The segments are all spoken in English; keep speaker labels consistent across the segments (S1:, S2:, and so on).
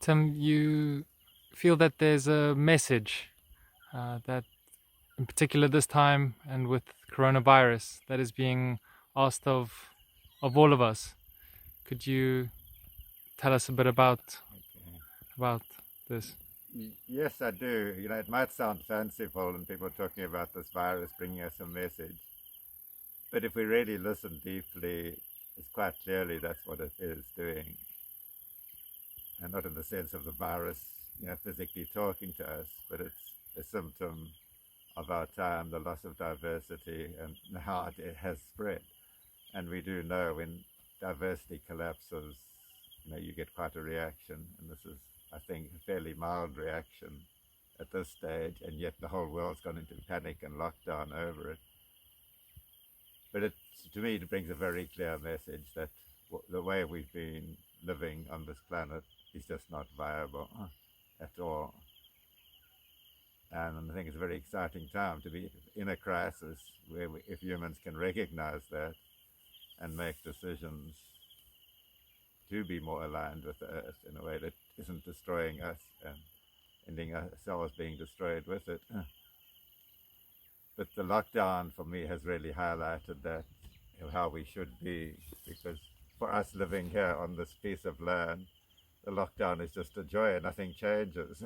S1: Tim, you feel that there's a message that, in particular this time and with coronavirus, that is being asked of all of us. Could you tell us a bit about this?
S2: Yes, I do. It might sound fanciful and people are talking about this virus bringing us a message. But if we really listen deeply, it's quite clearly that's what it is doing. And not in the sense of the virus, physically talking to us, but it's a symptom of our time, the loss of diversity, and how it has spread. And we do know when diversity collapses, you get quite a reaction. And this is, I think, a fairly mild reaction at this stage, and yet the whole world's gone into panic and lockdown over it. But to me, it brings a very clear message that the way we've been living on this planet is just not viable at all. And I think it's a very exciting time to be in a crisis where if humans can recognize that and make decisions to be more aligned with the earth in a way that isn't destroying us and ending ourselves being destroyed with it. But the lockdown for me has really highlighted that, how we should be, because for us living here on this piece of land, the lockdown is just a joy and nothing changes.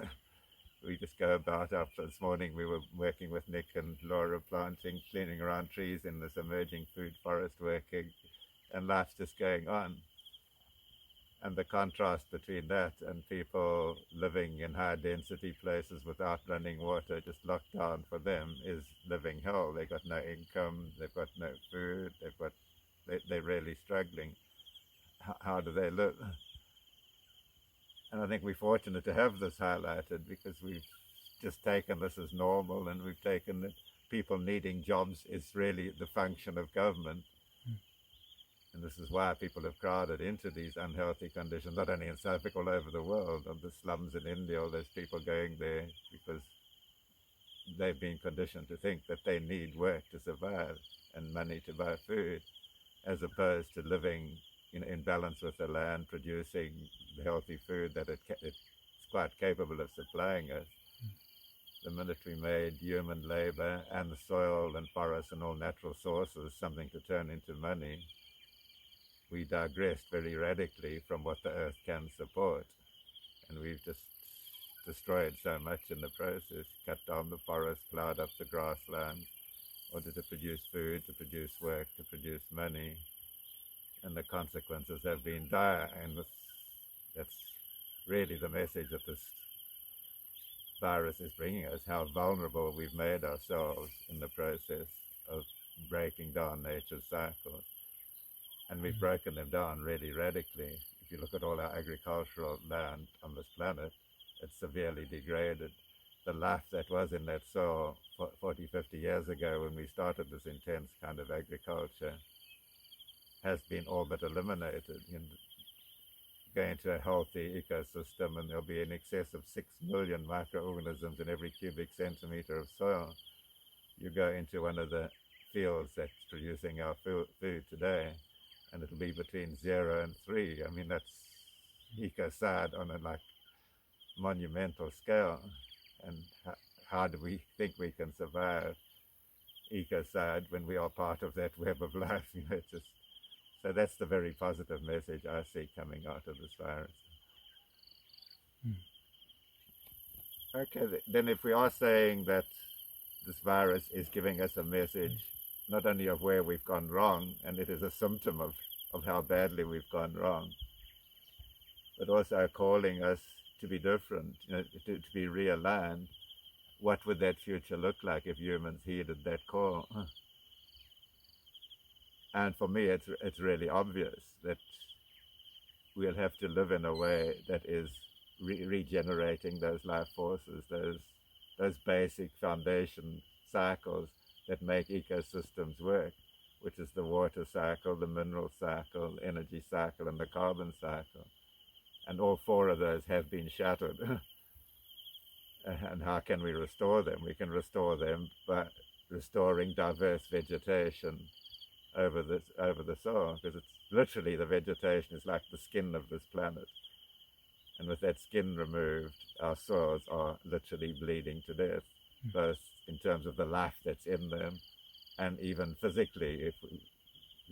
S2: We just go about. After this morning, we were working with Nick and Laura, planting, cleaning around trees in this emerging food forest, working, and life's just going on. And the contrast between that and people living in high density places without running water, just locked down for them, is living hell. They've got no income, they've got no food, they're really struggling. How do they live? And I think we're fortunate to have this highlighted because we've just taken this as normal, and we've taken that people needing jobs is really the function of government. And this is why people have crowded into these unhealthy conditions, not only in South Africa, all over the world, of the slums in India. All those people going there because they've been conditioned to think that they need work to survive and money to buy food, as opposed to living in balance with the land, producing the healthy food that it's quite capable of supplying us. The military made human labor and the soil and forests and all natural sources something to turn into money. We digressed very radically from what the earth can support, and we've just destroyed so much in the process, cut down the forest, plowed up the grassland, in order to produce food, to produce work, to produce money, and the consequences have been dire. And that's really the message that this virus is bringing us, how vulnerable we've made ourselves in the process of breaking down nature's cycles. And we've broken them down really radically. If you look at all our agricultural land on this planet, it's severely degraded. The life that was in that soil 40, 50 years ago when we started this intense kind of agriculture has been all but eliminated. Go into a healthy ecosystem and there'll be in excess of 6 million microorganisms in every cubic centimeter of soil. You go into one of the fields that's producing our food today, and it'll be between 0 and 3. I mean, that's ecocide on a monumental scale. And how do we think we can survive ecocide when we are part of that web of life? So that's the very positive message I see coming out of this virus. Okay, then if we are saying that this virus is giving us a message not only of where we've gone wrong, and it is a symptom of how badly we've gone wrong, but also calling us to be different, to be realigned. What would that future look like if humans heeded that call? And for me, it's really obvious that we'll have to live in a way that is regenerating those life forces, those basic foundation cycles that make ecosystems work, which is the water cycle, the mineral cycle, energy cycle, and the carbon cycle. And all 4 of those have been shattered. And how can we restore them? We can restore them by restoring diverse vegetation over the soil, because it's literally, the vegetation is like the skin of this planet. And with that skin removed, our soils are literally bleeding to death, both in terms of the life that's in them and even physically. If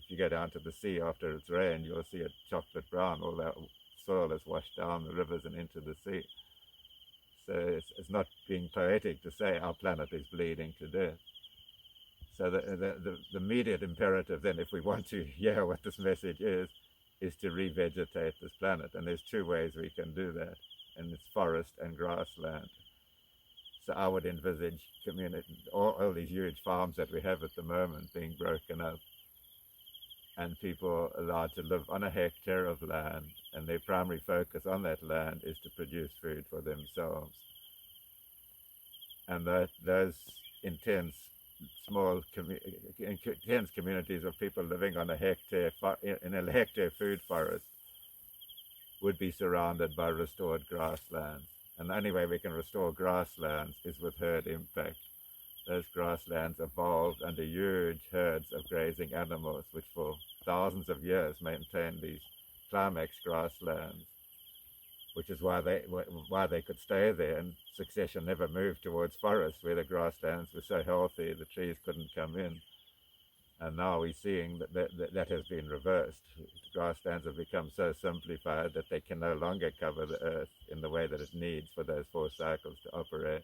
S2: you go down to the sea after it's rained, you'll see it chocolate brown. All that soil is washed down the rivers and into the sea. So it's not being poetic to say our planet is bleeding to death. So the immediate imperative then, if we want to hear what this message is to revegetate this planet. And there's two ways we can do that, and it's forest and grassland. So I would envisage all these huge farms that we have at the moment being broken up, and people allowed to live on a hectare of land, and their primary focus on that land is to produce food for themselves. And those intense communities of people living on a hectare in a hectare food forest would be surrounded by restored grasslands. And the only way we can restore grasslands is with herd impact. Those grasslands evolved under huge herds of grazing animals, which for thousands of years maintained these climax grasslands, which is why they could stay there, and succession never moved towards forests where the grasslands were so healthy the trees couldn't come in. And now we're seeing that has been reversed. The grasslands have become so simplified that they can no longer cover the earth in the way that it needs for those 4 cycles to operate.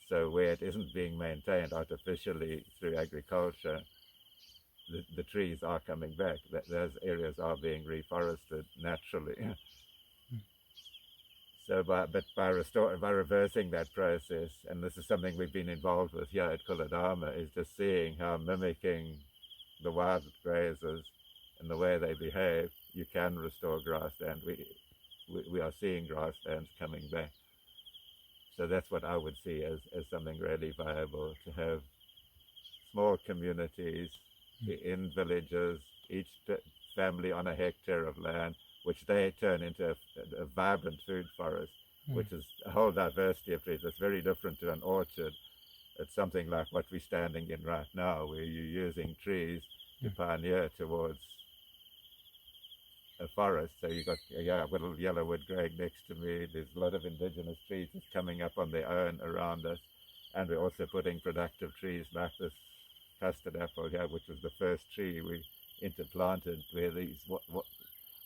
S2: So where it isn't being maintained artificially through agriculture, the trees are coming back. Those areas are being reforested naturally. So by reversing that process, and this is something we've been involved with here at Kuladama, is just seeing how mimicking the wild grazers and the way they behave, you can restore grassland. We are seeing grasslands coming back. So that's what I would see as something really viable, to have small communities in villages, each family on a hectare of land, which they turn into a vibrant food forest, which is a whole diversity of trees. It's very different to an orchard. It's something like what we're standing in right now, where you're using trees to pioneer towards a forest. So you've got a little yellowwood growing next to me. There's a lot of indigenous trees just coming up on their own around us. And we're also putting productive trees like this custard apple here, which was the first tree we interplanted, where these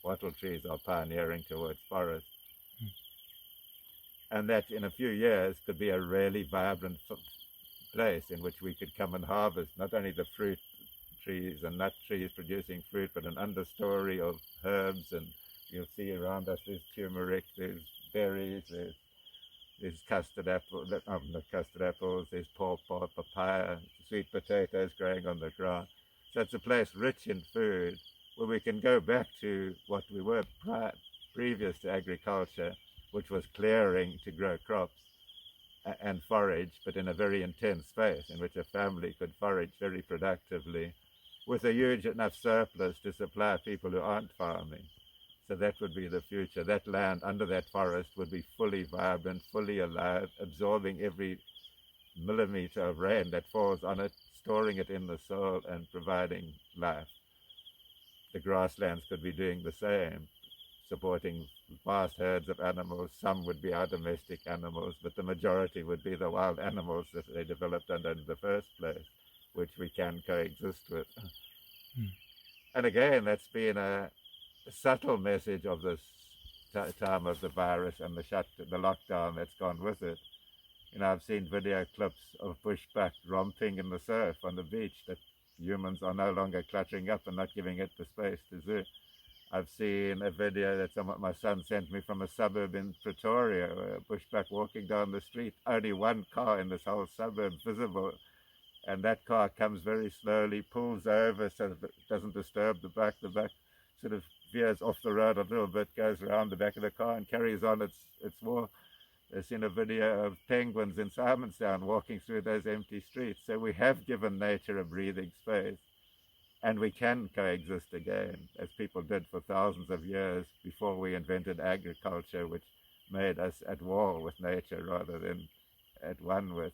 S2: wattle trees are pioneering towards forest. And that in a few years could be a really vibrant place in which we could come and harvest not only the fruit trees and nut trees producing fruit, but an understory of herbs. And you'll see around us there's turmeric, there's berries, there's custard apple, not custard apples, there's pawpaw, papaya, sweet potatoes growing on the ground. So it's a place rich in food, where we can go back to what we were previous to agriculture, which was clearing to grow crops and forage, but in a very intense space in which a family could forage very productively with a huge enough surplus to supply people who aren't farming. So that would be the future. That land under that forest would be fully vibrant, fully alive, absorbing every millimeter of rain that falls on it, storing it in the soil and providing life. The grasslands could be doing the same, supporting vast herds of animals. Some would be our domestic animals, but the majority would be the wild animals that they developed under in the first place, which we can coexist with. And again, that's been a subtle message of this time of the virus and the lockdown that's gone with it. I've seen video clips of bushbuck romping in the surf on the beach that humans are no longer cluttering up and not giving it the space to do. I've seen a video that my son sent me from a suburb in Pretoria, where a bushbuck walking down the street, only one car in this whole suburb visible, and that car comes very slowly, pulls over so that it doesn't disturb the buck. The buck sort of veers off the road a little bit, goes around the back of the car and carries on its walk. I've seen a video of penguins in Simonstown walking through those empty streets. So we have given nature a breathing space, and we can coexist again, as people did for thousands of years before we invented agriculture, which made us at war with nature rather than at one with.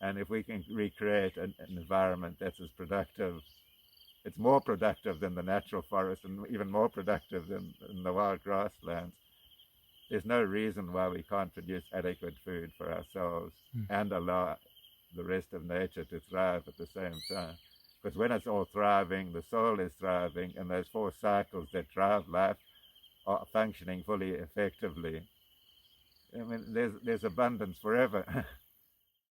S2: And if we can recreate an environment that's as productive, it's more productive than the natural forest and even more productive than the wild grasslands, there's no reason why we can't produce adequate food for ourselves and allow the rest of nature to thrive at the same time. Because when it's all thriving, the soil is thriving, and those four cycles that drive life are functioning fully effectively. I mean, there's abundance forever.